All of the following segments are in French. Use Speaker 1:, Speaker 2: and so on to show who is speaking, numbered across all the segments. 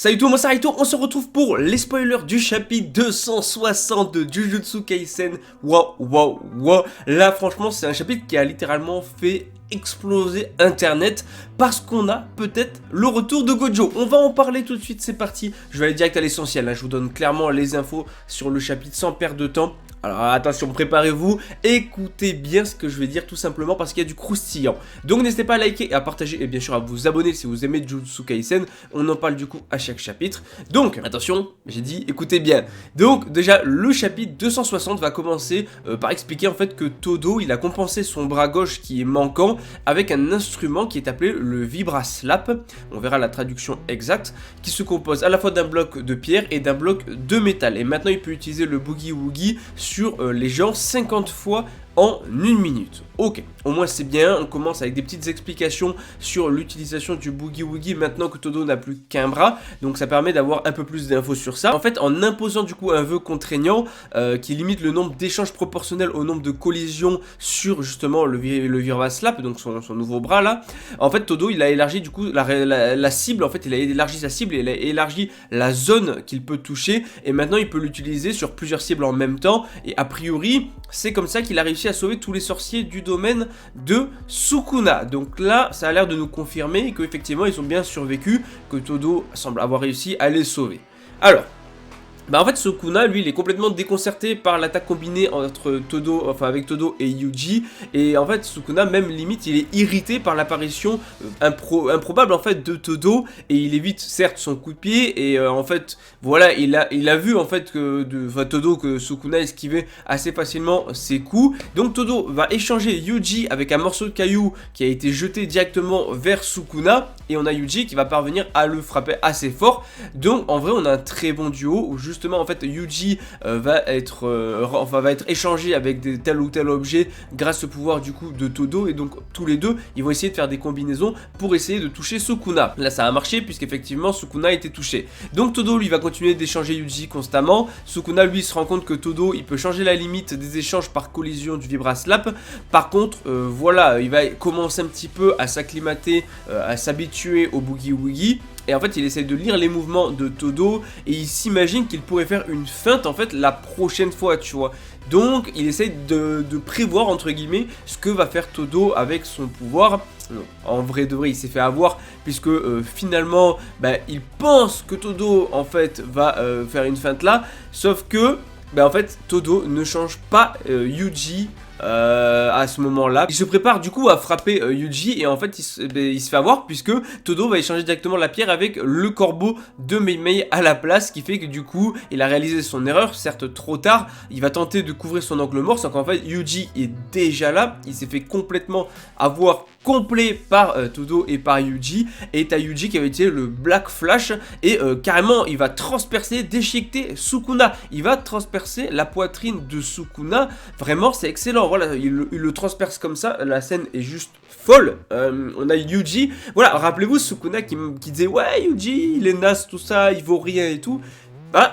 Speaker 1: Salut tout le monde, c'est Raito, on se retrouve pour les spoilers du chapitre 260 de Jujutsu Kaisen. Wow. Là franchement c'est un chapitre qui a littéralement fait exploser internet parce qu'on a peut-être le retour de Gojo. On va en parler tout de suite, c'est parti. Je vais aller direct à l'essentiel, je vous donne clairement les infos sur le chapitre sans perdre de temps. Alors attention, préparez-vous, écoutez bien ce que je vais dire tout simplement parce qu'il y a du croustillant. Donc n'hésitez pas à liker et à partager et bien sûr à vous abonner si vous aimez Jujutsu Kaisen. On en parle du coup à chaque chapitre. Donc attention, j'ai dit écoutez bien. Donc déjà le chapitre 260 va commencer par expliquer en fait que Todo il a compensé son bras gauche qui est manquant avec un instrument qui est appelé le Vibra Slap. On verra la traduction exacte, qui se compose à la fois d'un bloc de pierre et d'un bloc de métal. Et maintenant il peut utiliser le Boogie Woogie sur les gens 50 fois en 1 minute. Ok, au moins c'est bien, on commence avec des petites explications sur l'utilisation du Boogie Woogie maintenant que Todo n'a plus qu'un bras, donc ça permet d'avoir un peu plus d'infos sur ça. En fait, en imposant du coup un vœu contraignant qui limite le nombre d'échanges proportionnels au nombre de collisions sur justement le Vibra Slap, donc son nouveau bras là, en fait Todo il a élargi du coup la cible, en fait il a élargi sa cible et il a élargi la zone qu'il peut toucher et maintenant il peut l'utiliser sur plusieurs cibles en même temps et a priori c'est comme ça qu'il a réussi à sauver tous les sorciers du domaine de Sukuna. Donc là, ça a l'air de nous confirmer qu'effectivement, ils ont bien survécu, que Todo semble avoir réussi à les sauver. Alors, en fait Sukuna lui il est complètement déconcerté par l'attaque combinée entre Todo, enfin avec Todo et Yuji, et en fait Sukuna même limite il est irrité par l'apparition improbable en fait de Todo et il évite certes son coup de pied et en fait voilà il a vu en fait que Sukuna esquivait assez facilement ses coups, donc Todo va échanger Yuji avec un morceau de caillou qui a été jeté directement vers Sukuna et on a Yuji qui va parvenir à le frapper assez fort. Donc en vrai on a un très bon duo où justement en fait Yuji va être échangé avec tel ou tel objet grâce au pouvoir du coup de Todo, et donc tous les deux ils vont essayer de faire des combinaisons pour essayer de toucher Sukuna. Là ça a marché puisqu'effectivement Sukuna a été touché, donc Todo lui va continuer d'échanger Yuji constamment. Sukuna lui se rend compte que Todo il peut changer la limite des échanges par collision du Vibra Slap. Par contre voilà, il va commencer un petit peu à s'acclimater, à s'habituer au Boogie Woogie. Et en fait il essaie de lire les mouvements de Todo et il s'imagine qu'il pourrait faire une feinte en fait la prochaine fois, tu vois. Donc il essaie de prévoir entre guillemets ce que va faire Todo avec son pouvoir. En vrai de vrai il s'est fait avoir puisque finalement il pense que Todo en fait va faire une feinte là. Sauf que en fait Todo ne change pas Yuji à ce moment là. Il se prépare du coup à frapper Yuji et en fait il se fait avoir puisque Todo va échanger directement la pierre avec le corbeau de Mei Mei à la place, ce qui fait que du coup il a réalisé son erreur, certes trop tard. Il va tenter de couvrir son angle mort, sauf qu'en fait Yuji est déjà là, il s'est fait complètement avoir complet par Todo et par Yuji, et t'as Yuji qui avait utilisé le Black Flash et carrément il va transpercer, déchiqueter Sukuna, il va transpercer la poitrine de Sukuna. Vraiment c'est excellent, voilà, il le transperce comme ça, la scène est juste folle. On a Yuji, voilà, rappelez-vous Sukuna qui disait ouais Yuji il est naze tout ça, il vaut rien et tout.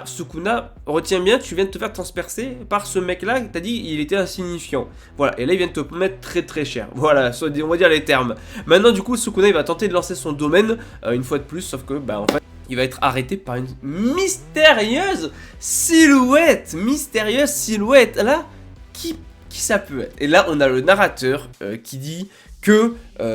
Speaker 1: Sukuna, retiens bien, tu viens de te faire transpercer par ce mec là, t'as dit il était insignifiant. Voilà, et là il vient de te mettre très cher. Voilà, on va dire les termes. Maintenant du coup Sukuna il va tenter de lancer son domaine une fois de plus, sauf que en fait il va être arrêté par une mystérieuse silhouette. Là, qui ça peut être? Et là on a le narrateur qui dit que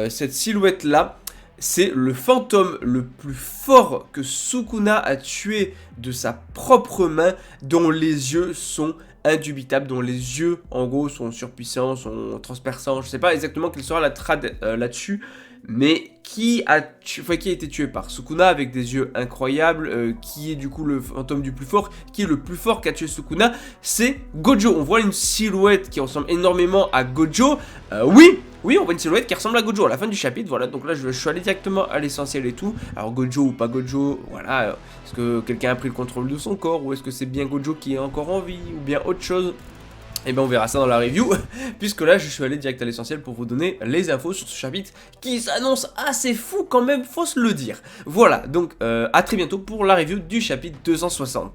Speaker 1: cette silhouette là c'est le fantôme le plus fort que Sukuna a tué de sa propre main, dont les yeux sont indubitables, dont les yeux en gros sont surpuissants, sont transperçants. Je sais pas exactement quelle sera la trad là-dessus, mais qui a été tué par Sukuna avec des yeux incroyables, qui est du coup le fantôme du plus fort, qui est le plus fort qu'a tué Sukuna, c'est Gojo. On voit une silhouette qui ressemble énormément à Gojo. Oui, on voit une silhouette qui ressemble à Gojo à la fin du chapitre, voilà, donc là je suis allé directement à l'essentiel et tout. Alors Gojo ou pas Gojo, voilà, est-ce que quelqu'un a pris le contrôle de son corps, ou est-ce que c'est bien Gojo qui est encore en vie, ou bien autre chose? Et on verra ça dans la review, puisque là je suis allé direct à l'essentiel pour vous donner les infos sur ce chapitre qui s'annonce assez fou quand même, faut se le dire. Voilà, donc à très bientôt pour la review du chapitre 260.